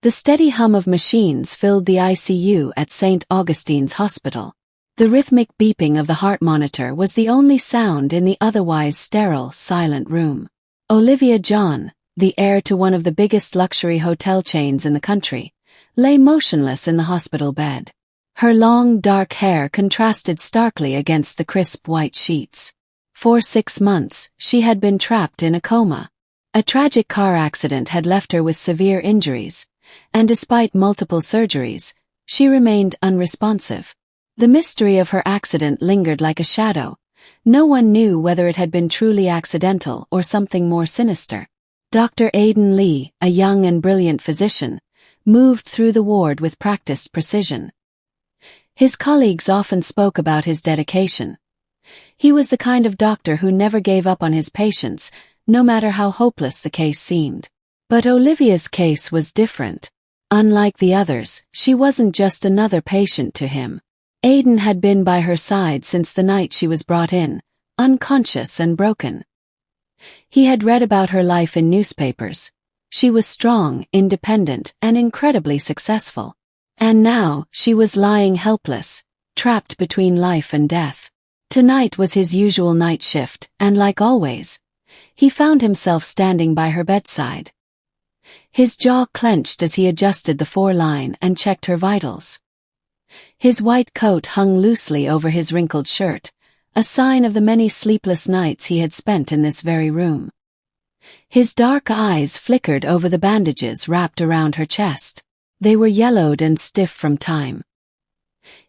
The steady hum of machines filled the ICU at St. Augustine's Hospital. The rhythmic beeping of the heart monitor was the only sound in the otherwise sterile, silent room. Olivia John, the heir to one of the biggest luxury hotel chains in the country, lay motionless in the hospital bed. Her long, dark hair contrasted starkly against the crisp white sheets. For 6 months, she had been trapped in a coma. A tragic car accident had left her with severe injuries, and despite multiple surgeries, she remained unresponsive. The mystery of her accident lingered like a shadow. No one knew whether it had been truly accidental or something more sinister. Dr. Aidan Lee, a young and brilliant physician, moved through the ward with practiced precision. His colleagues often spoke about his dedication. He was the kind of doctor who never gave up on his patients, no matter how hopeless the case seemed. But Olivia's case was different. Unlike the others, she wasn't just another patient to him. Aidan had been by her side since the night she was brought in, unconscious and broken. He had read about her life in newspapers. She was strong, independent, and incredibly successful. And now, she was lying helpless, trapped between life and death. Tonight was his usual night shift, and like always, he found himself standing by her bedside. His jaw clenched as he adjusted the 4-line and checked her vitals. His white coat hung loosely over his wrinkled shirt, a sign of the many sleepless nights he had spent in this very room. His dark eyes flickered over the bandages wrapped around her chest. They were yellowed and stiff from time.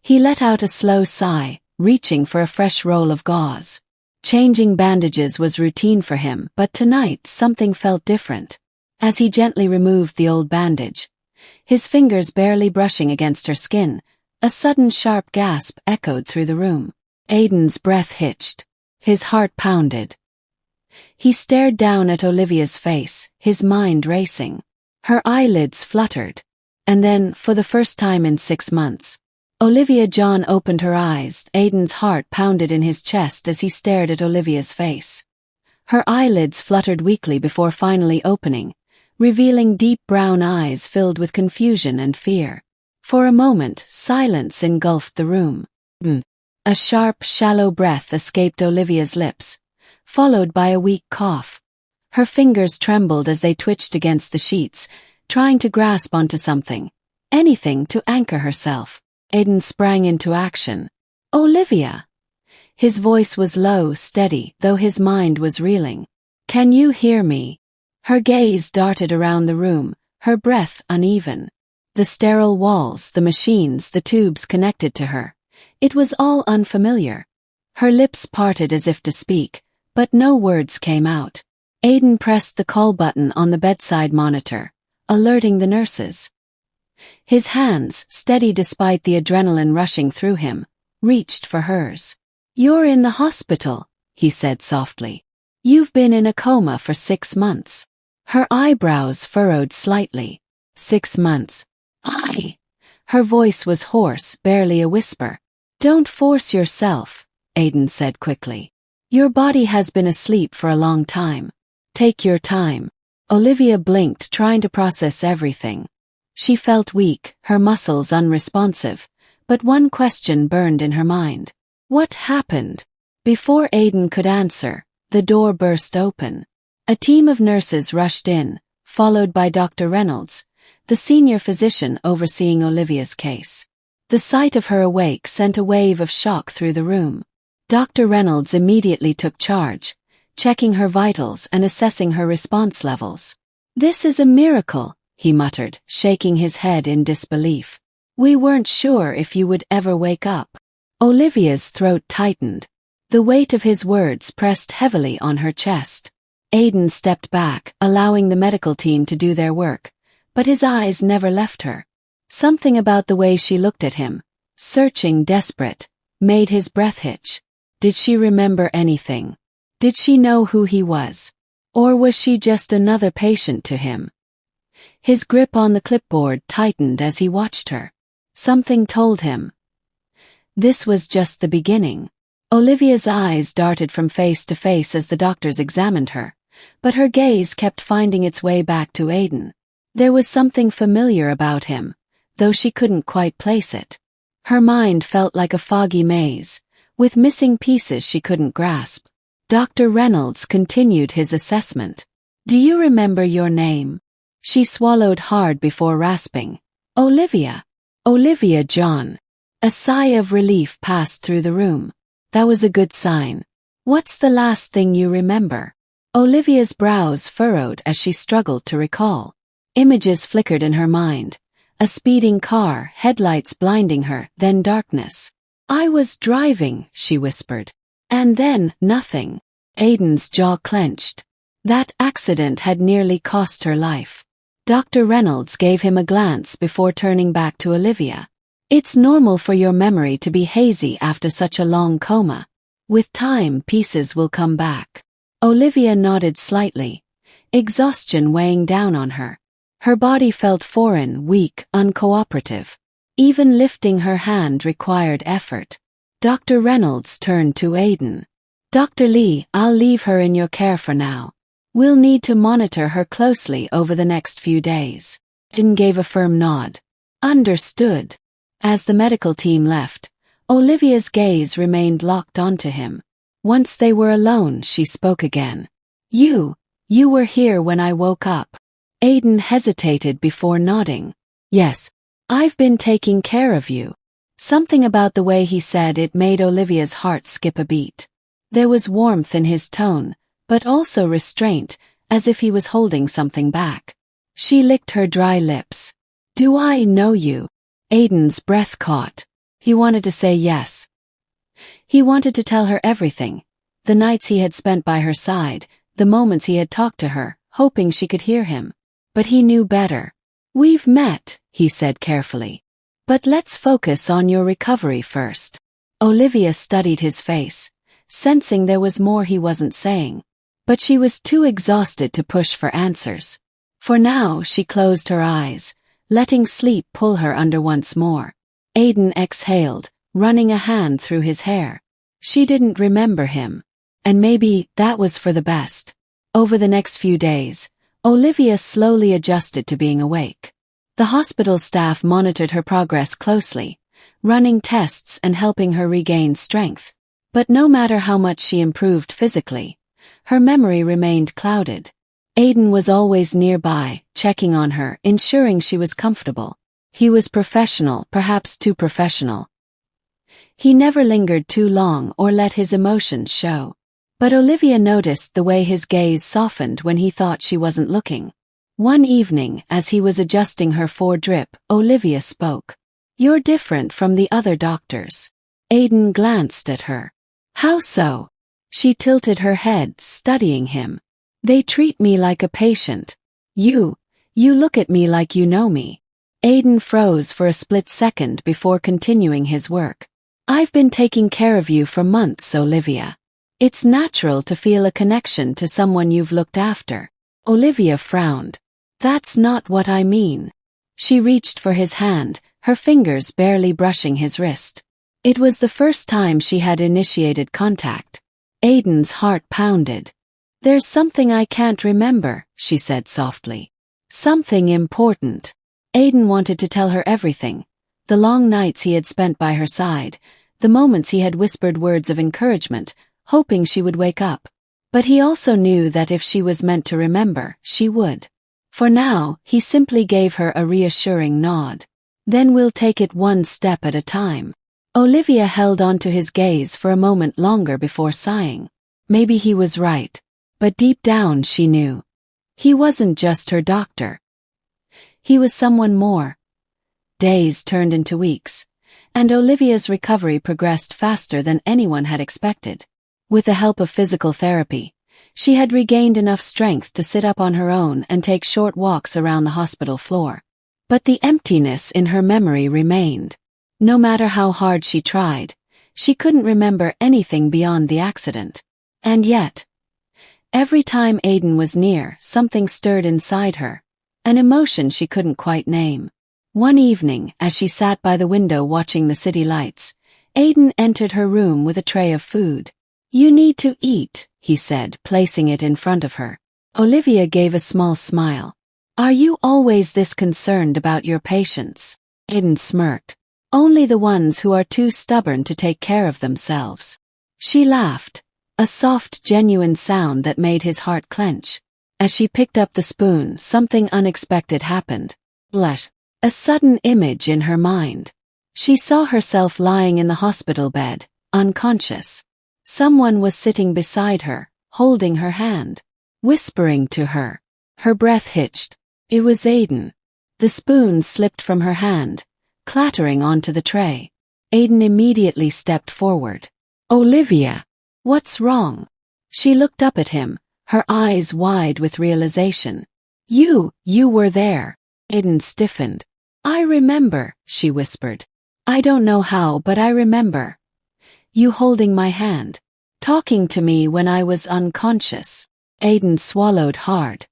He let out a slow sigh, reaching for a fresh roll of gauze. Changing bandages was routine for him, but tonight something felt different. As he gently removed the old bandage, his fingers barely brushing against her skin, a sudden sharp gasp echoed through the room. Aidan's breath hitched. His heart pounded. He stared down at Olivia's face, his mind racing. Her eyelids fluttered. And then, for the first time in 6 months, Olivia John opened her eyes. Aidan's heart pounded in his chest as he stared at Olivia's face. Her eyelids fluttered weakly before finally opening, revealing deep brown eyes filled with confusion and fear. For a moment, silence engulfed the room. A sharp, shallow breath escaped Olivia's lips, followed by a weak cough. Her fingers trembled as they twitched against the sheets, trying to grasp onto something, anything to anchor herself. Aidan sprang into action. "Olivia!" His voice was low, steady, though his mind was reeling. "Can you hear me?" Her gaze darted around the room, her breath uneven. The sterile walls, the machines, the tubes connected to her. It was all unfamiliar. Her lips parted as if to speak, but no words came out. Aidan pressed the call button on the bedside monitor, alerting the nurses. His hands, steady despite the adrenaline rushing through him, reached for hers. "You're in the hospital," he said softly. "You've been in a coma for 6 months." Her eyebrows furrowed slightly. 6 months. Her voice was hoarse, barely a whisper. "Don't force yourself," Aidan said quickly. "Your body has been asleep for a long time. Take your time." Olivia blinked, trying to process everything. She felt weak, her muscles unresponsive, but one question burned in her mind. What happened? Before Aidan could answer, the door burst open. A team of nurses rushed in, followed by Dr. Reynolds, the senior physician overseeing Olivia's case. The sight of her awake sent a wave of shock through the room. Dr. Reynolds immediately took charge, checking her vitals and assessing her response levels. "This is a miracle," he muttered, shaking his head in disbelief. "We weren't sure if you would ever wake up." Olivia's throat tightened. The weight of his words pressed heavily on her chest. Aidan stepped back, allowing the medical team to do their work, but his eyes never left her. Something about the way she looked at him, searching, desperate, made his breath hitch. Did she remember anything? Did she know who he was? Or was she just another patient to him? His grip on the clipboard tightened as he watched her. Something told him this was just the beginning. Olivia's eyes darted from face to face as the doctors examined her, but her gaze kept finding its way back to Aidan. There was something familiar about him, though she couldn't quite place it. Her mind felt like a foggy maze, with missing pieces she couldn't grasp. Dr. Reynolds continued his assessment. "Do you remember your name?" She swallowed hard before rasping. "Olivia. Olivia John." A sigh of relief passed through the room. That was a good sign. "What's the last thing you remember?" Olivia's brows furrowed as she struggled to recall. Images flickered in her mind. A speeding car, headlights blinding her, then darkness. "I was driving," she whispered. And then, nothing. Aiden's jaw clenched. That accident had nearly cost her life. Dr. Reynolds gave him a glance before turning back to Olivia. "It's normal for your memory to be hazy after such a long coma. With time, pieces will come back." Olivia nodded slightly, exhaustion weighing down on her. Her body felt foreign, weak, uncooperative. Even lifting her hand required effort. Dr. Reynolds turned to Aiden. "Dr. Lee, I'll leave her in your care for now. We'll need to monitor her closely over the next few days." Aiden gave a firm nod. "Understood." As the medical team left, Olivia's gaze remained locked onto him. Once they were alone, she spoke again. You were here when I woke up." Aiden hesitated before nodding. "Yes, I've been taking care of you." Something about the way he said it made Olivia's heart skip a beat. There was warmth in his tone, but also restraint, as if he was holding something back. She licked her dry lips. "Do I know you?" Aiden's breath caught. He wanted to say yes. He wanted to tell her everything. The nights he had spent by her side, the moments he had talked to her, hoping she could hear him. But he knew better. "We've met," he said carefully. "But let's focus on your recovery first." Olivia studied his face, sensing there was more he wasn't saying. But she was too exhausted to push for answers. For now, she closed her eyes, letting sleep pull her under once more. Aiden exhaled, running a hand through his hair. She didn't remember him. And maybe that was for the best. Over the next few days, Olivia slowly adjusted to being awake. The hospital staff monitored her progress closely, running tests and helping her regain strength. But no matter how much she improved physically, her memory remained clouded. Aiden was always nearby, checking on her, ensuring she was comfortable. He was professional, perhaps too professional. He never lingered too long or let his emotions show. But Olivia noticed the way his gaze softened when he thought she wasn't looking. One evening, as he was adjusting her drip, Olivia spoke. "You're different from the other doctors." Aiden glanced at her. "How so?" She tilted her head, studying him. "They treat me like a patient. You look at me like you know me." Aiden froze for a split second before continuing his work. "I've been taking care of you for months, Olivia. It's natural to feel a connection to someone you've looked after." Olivia frowned. "That's not what I mean." She reached for his hand, her fingers barely brushing his wrist. It was the first time she had initiated contact. Aiden's heart pounded. "There's something I can't remember," she said softly. "Something important." Aiden wanted to tell her everything. The long nights he had spent by her side, the moments he had whispered words of encouragement, hoping she would wake up. But he also knew that if she was meant to remember, she would. For now, he simply gave her a reassuring nod. "Then we'll take it one step at a time." Olivia held on to his gaze for a moment longer before sighing. Maybe he was right. But deep down she knew. He wasn't just her doctor. He was someone more. Days turned into weeks, and Olivia's recovery progressed faster than anyone had expected. With the help of physical therapy, she had regained enough strength to sit up on her own and take short walks around the hospital floor. But the emptiness in her memory remained. No matter how hard she tried, she couldn't remember anything beyond the accident. And yet, every time Aiden was near, something stirred inside her, an emotion she couldn't quite name. One evening, as she sat by the window watching the city lights, Aiden entered her room with a tray of food. "You need to eat," he said, placing it in front of her. Olivia gave a small smile. Are you always this concerned about your patients? Aiden smirked. Only the ones who are too stubborn to take care of themselves. She laughed, a soft, genuine sound that made his heart clench. As she picked up the spoon, something unexpected happened. Blush. A sudden image in her mind. She saw herself lying in the hospital bed, unconscious. Someone was sitting beside her, holding her hand, whispering to her. Her breath hitched. It was Aiden. The spoon slipped from her hand, clattering onto the tray. Aiden immediately stepped forward. Olivia! What's wrong? She looked up at him, her eyes wide with realization. You were there. Aiden stiffened. I remember, she whispered. I don't know how, but I remember. You holding my hand. Talking to me when I was unconscious. Aiden swallowed hard.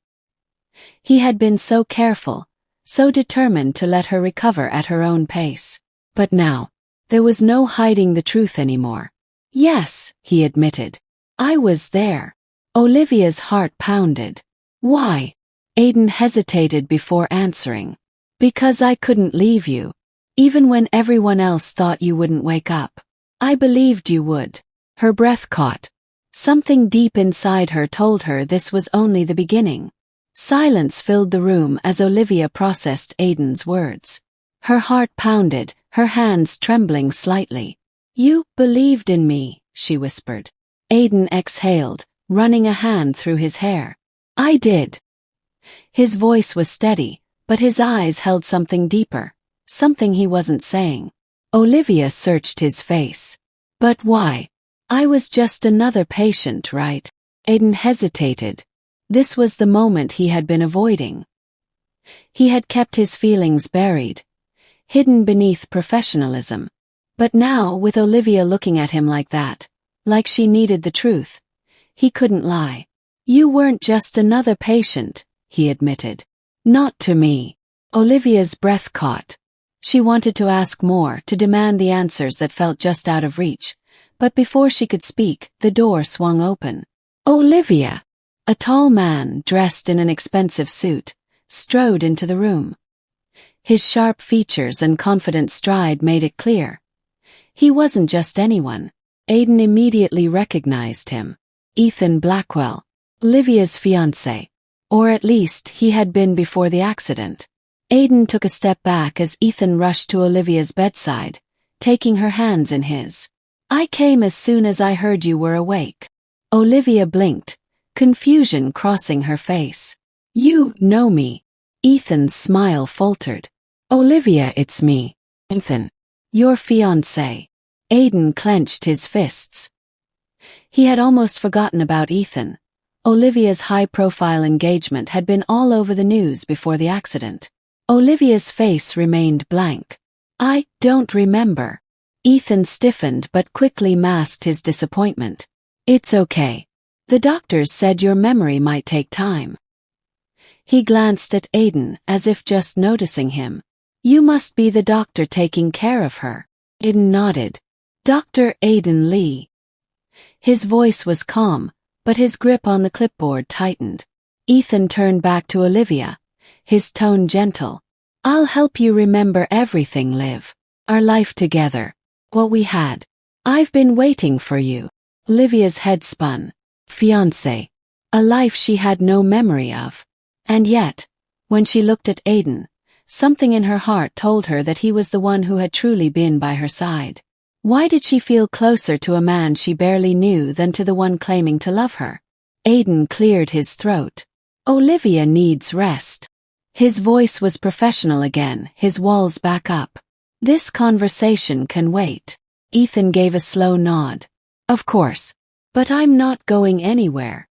He had been so careful, so determined to let her recover at her own pace. But now, there was no hiding the truth anymore. Yes, he admitted. I was there. Olivia's heart pounded. Why? Aiden hesitated before answering. Because I couldn't leave you. Even when everyone else thought you wouldn't wake up. I believed you would. Her breath caught. Something deep inside her told her this was only the beginning. Silence filled the room as Olivia processed Aiden's words. Her heart pounded, her hands trembling slightly. You believed in me, she whispered. Aiden exhaled, running a hand through his hair. I did. His voice was steady, but his eyes held something deeper, something he wasn't saying. Olivia searched his face. But why? I was just another patient, right? Aiden hesitated. This was the moment he had been avoiding. He had kept his feelings buried, hidden beneath professionalism. But now, with Olivia looking at him like that, like she needed the truth, he couldn't lie. You weren't just another patient, he admitted. Not to me. Olivia's breath caught. She wanted to ask more, to demand the answers that felt just out of reach, but before she could speak, the door swung open. Olivia! A tall man, dressed in an expensive suit, strode into the room. His sharp features and confident stride made it clear. He wasn't just anyone. Aiden immediately recognized him. Ethan Blackwell, Olivia's fiancé. Or at least, he had been before the accident. Aiden took a step back as Ethan rushed to Olivia's bedside, taking her hands in his. I came as soon as I heard you were awake. Olivia blinked, confusion crossing her face. You know me. Ethan's smile faltered. Olivia, it's me. Ethan. Your fiancé. Aiden clenched his fists. He had almost forgotten about Ethan. Olivia's high-profile engagement had been all over the news before the accident. Olivia's face remained blank. I don't remember. Ethan stiffened but quickly masked his disappointment. It's okay. The doctors said your memory might take time. He glanced at Aiden as if just noticing him. You must be the doctor taking care of her. Aiden nodded. Dr. Aiden Lee. His voice was calm, but his grip on the clipboard tightened. Ethan turned back to Olivia, his tone gentle. I'll help you remember everything, Liv. Our life together. What we had. I've been waiting for you. Olivia's head spun. Fiancé. A life she had no memory of. And yet, when she looked at Aiden, something in her heart told her that he was the one who had truly been by her side. Why did she feel closer to a man she barely knew than to the one claiming to love her? Aiden cleared his throat. Olivia needs rest. His voice was professional again, his walls back up. This conversation can wait. Ethan gave a slow nod. Of course. But I'm not going anywhere.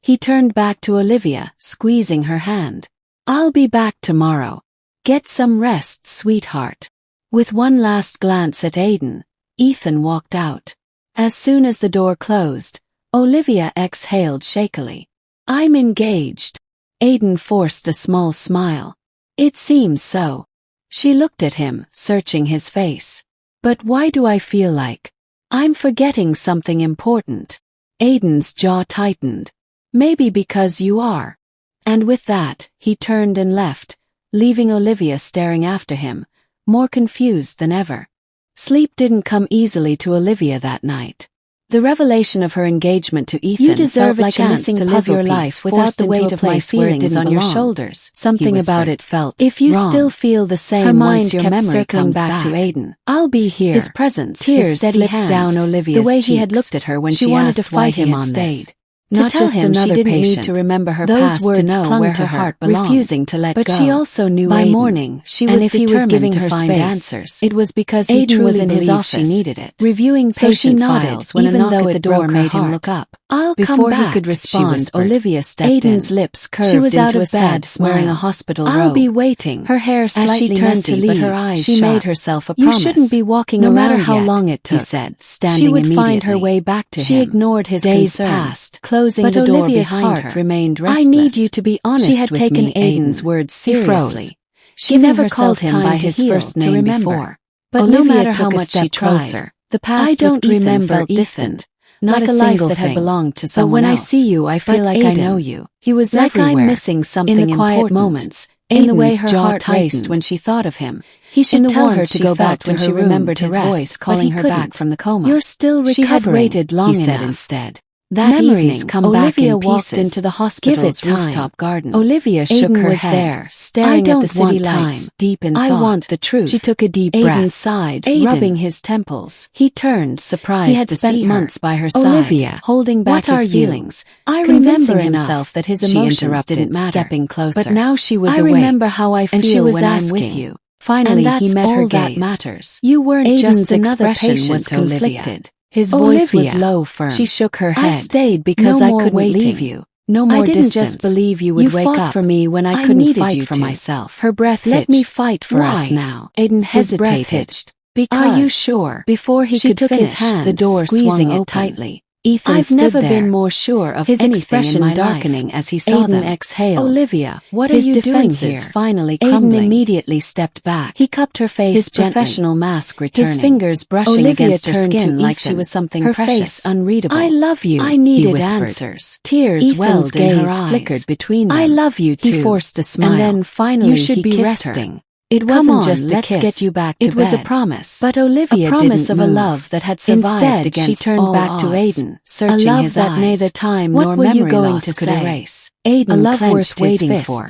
He turned back to Olivia, squeezing her hand. I'll be back tomorrow. Get some rest, sweetheart. With one last glance at Aiden, Ethan walked out. As soon as the door closed, Olivia exhaled shakily. I'm engaged. Aiden forced a small smile. It seems so. She looked at him, searching his face. But why do I feel like I'm forgetting something important? Aiden's jaw tightened. Maybe because you are. And with that, he turned and left, leaving Olivia staring after him, more confused than ever. Sleep didn't come easily to Olivia that night. The revelation of her engagement to Ethan felt like a chance to live your life without the weight of my feelings on your shoulders. Something about it felt wrong. If you still feel the same, her mind kept circling back to Aiden. I'll be here. His presence, tears slipped down Olivia's cheeks. The way he had looked at her when she wanted to fight him on this. Not just another she didn't need to remember her past to know where her heart belonged, refusing to let go. But she also knew by morning she was determined to find answers. It was because Aiden was in his office. She needed it. Reviewing patient files when a knock at the door made him look up. Before he could respond, Olivia stepped in. Aiden's lips curved into a sad smile, wearing a hospital robe. I'll be waiting. Her hair slightly messy, but her eyes she made herself a promise. You shouldn't be walking around yet, no matter how long it took, he said, standing immediately. She would find her way back to him. She ignored his days passed, closing the door behind her. Remained restless. I need you to be honest with me. She had taken Aiden's words seriously. She never called him by his first name before. But no matter how much she tried, the past with Ethan felt distant. Not a life that had belonged to someone else. But when I see you, I feel like I know you. He was like I'm missing something in the quiet moments, in the way her heart raced when she thought of him. He should tell her to go back to her room. She remembered his voice calling her back from the coma. You're still recovering, she had waited long enough, he said instead. That evening, Olivia walked into the hospital's rooftop garden. Olivia shook her head, staring at the city lights, deep in thought. I want the truth. She took a deep breath. Aiden sighed, rubbing his temples. He turned, surprised he had to spent see months by her side, Olivia, holding back his feelings. I remember himself that his emotions didn't matter. Stepping closer. But now she was awake. I remember how I feel when I'm with you. Finally, he met her gaze. That matters. You weren't just another patient, was conflicted. His voice was low, firm. She shook her head. I stayed because I couldn't leave you. No more distance. I didn't just believe you would wake up. You fought for me when I couldn't fight for myself. Her breath hitched. Let me fight for us now. Aiden hesitated. Are you sure? Before he could finish, his hand, the door squeezing it tightly. Ethan stood there. I've never been more sure of his expression darkening as he saw them. Exhaled. Olivia, what are you doing here? Finally crumbling. Aiden immediately stepped back. He cupped her face, his professional mask returning. His fingers brushing against her skin like she was something her precious. Face unreadable. I love you. I needed answers. Tears welled in her eyes. Flickered between them. I love you too. He forced a smile. And then finally you should be resting. It wasn't just a kiss. Let's get you back to bed. It was a promise. But Olivia didn't promise of a love that had survived. Instead, she turned back to Aiden, searching a love his that eyes. Neither time nor memory loss could erase. Aiden, a love worth waiting for.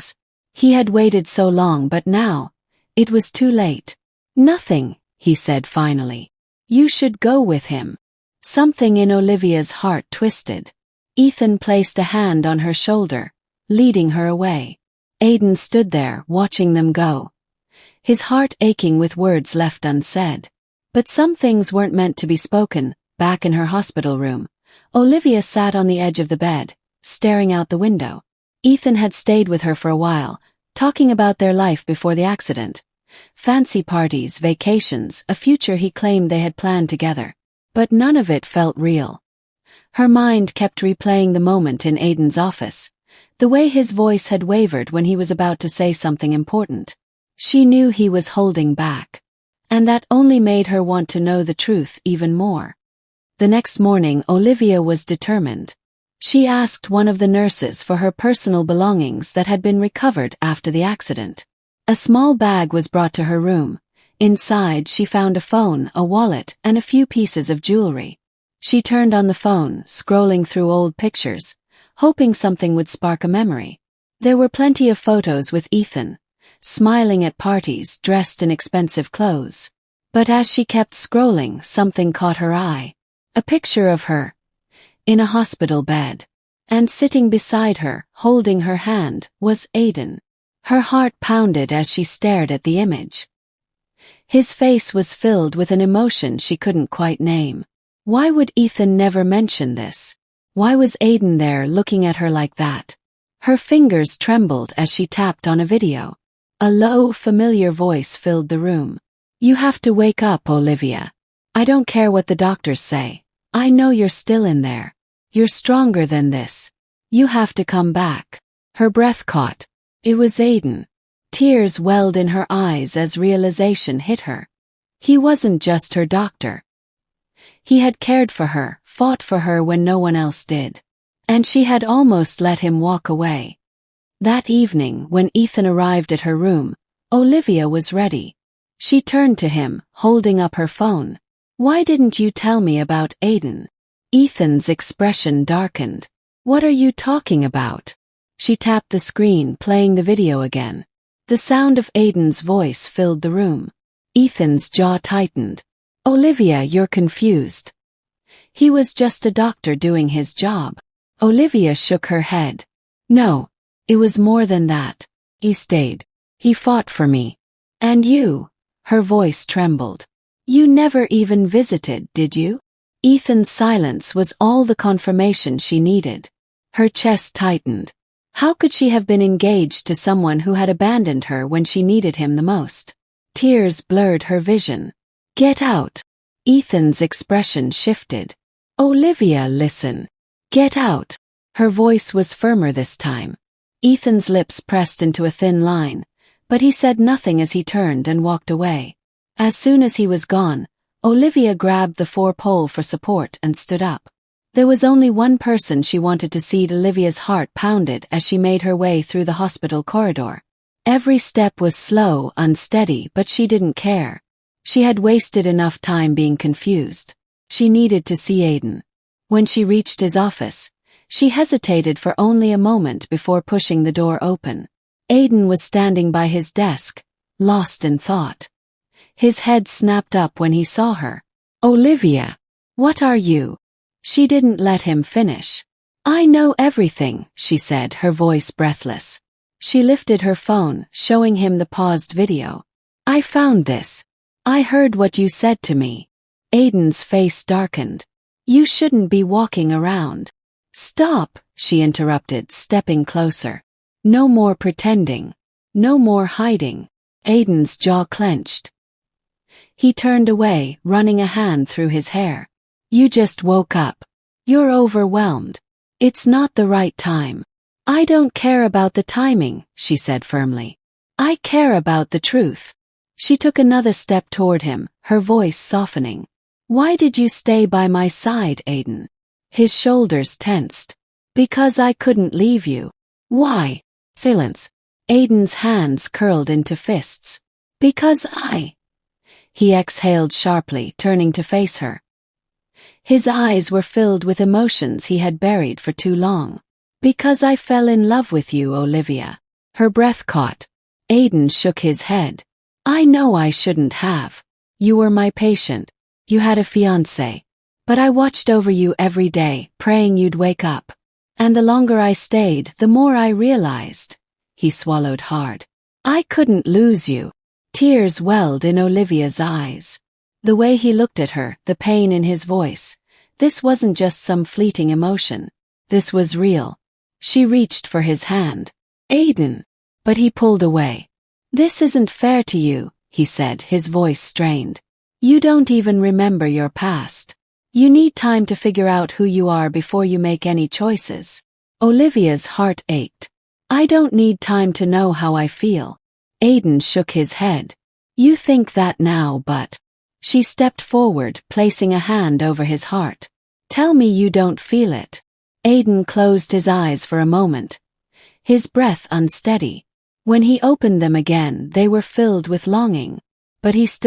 He had waited so long, but now it was too late. Nothing, he said finally. You should go with him. Something in Olivia's heart twisted. Ethan placed a hand on her shoulder, leading her away. Aiden stood there, watching them go, his heart aching with words left unsaid. But some things weren't meant to be spoken. Back in her hospital room, Olivia sat on the edge of the bed, staring out the window. Ethan had stayed with her for a while, talking about their life before the accident. Fancy parties, vacations, a future he claimed they had planned together. But none of it felt real. Her mind kept replaying the moment in Aiden's office, the way his voice had wavered when he was about to say something important. She knew he was holding back, and that only made her want to know the truth even more. The next morning, Olivia was determined. She asked one of the nurses for her personal belongings that had been recovered after the accident. A small bag was brought to her room. Inside, she found a phone, a wallet, and a few pieces of jewelry. She turned on the phone, scrolling through old pictures, hoping something would spark a memory. There were plenty of photos with Ethan, smiling at parties, dressed in expensive clothes. But as she kept scrolling, something caught her eye. A picture of her, in a hospital bed. And sitting beside her, holding her hand, was Aiden. Her heart pounded as she stared at the image. His face was filled with an emotion she couldn't quite name. Why would Ethan never mention this? Why was Aiden there looking at her like that? Her fingers trembled as she tapped on a video. A low, familiar voice filled the room. You have to wake up, Olivia. I don't care what the doctors say. I know you're still in there. You're stronger than this. You have to come back. Her breath caught. It was Aiden. Tears welled in her eyes as realization hit her. He wasn't just her doctor. He had cared for her, fought for her when no one else did. And she had almost let him walk away. That evening, when Ethan arrived at her room, Olivia was ready. She turned to him, holding up her phone. "Why didn't you tell me about Aiden?" Ethan's expression darkened. "What are you talking about?" She tapped the screen, playing the video again. The sound of Aiden's voice filled the room. Ethan's jaw tightened. "Olivia, you're confused. He was just a doctor doing his job." Olivia shook her head. "No, it was more than that. He stayed. He fought for me. And you," her voice trembled. "You never even visited, did you?" Ethan's silence was all the confirmation she needed. Her chest tightened. How could she have been engaged to someone who had abandoned her when she needed him the most? Tears blurred her vision. "Get out." Ethan's expression shifted. "Olivia, listen. Get out." Her voice was firmer this time. Ethan's lips pressed into a thin line, but he said nothing as he turned and walked away. As soon as he was gone, Olivia grabbed the 4-pole for support and stood up. There was only one person she wanted to see. Olivia's heart pounded as she made her way through the hospital corridor. Every step was slow, unsteady, but she didn't care. She had wasted enough time being confused. She needed to see Aiden. When she reached his office, she hesitated for only a moment before pushing the door open. Aiden was standing by his desk, lost in thought. His head snapped up when he saw her. "Olivia, what are you?" She didn't let him finish. "I know everything," she said, her voice breathless. She lifted her phone, showing him the paused video. "I found this. I heard what you said to me." Aiden's face darkened. "You shouldn't be walking around." "Stop," she interrupted, stepping closer. "No more pretending. No more hiding." Aiden's jaw clenched. He turned away, running a hand through his hair. "You just woke up. You're overwhelmed. It's not the right time." "I don't care about the timing," she said firmly. "I care about the truth." She took another step toward him, her voice softening. "Why did you stay by my side, Aiden?" His shoulders tensed. "Because I couldn't leave you." "Why?" Silence. Aiden's hands curled into fists. "Because He exhaled sharply, turning to face her. His eyes were filled with emotions he had buried for too long. "Because I fell in love with you, Olivia." Her breath caught. Aiden shook his head. "I know I shouldn't have. You were my patient. You had a fiancé. But I watched over you every day, praying you'd wake up. And the longer I stayed, the more I realized." He swallowed hard. "I couldn't lose you." Tears welled in Olivia's eyes. The way he looked at her, the pain in his voice. This wasn't just some fleeting emotion. This was real. She reached for his hand. "Aiden." But he pulled away. "This isn't fair to you," he said, his voice strained. "You don't even remember your past. You need time to figure out who you are before you make any choices." Olivia's heart ached. "I don't need time to know how I feel." Aiden shook his head. "You think that now, but..." She stepped forward, placing a hand over his heart. "Tell me you don't feel it." Aiden closed his eyes for a moment, his breath unsteady. When he opened them again, they were filled with longing. But he still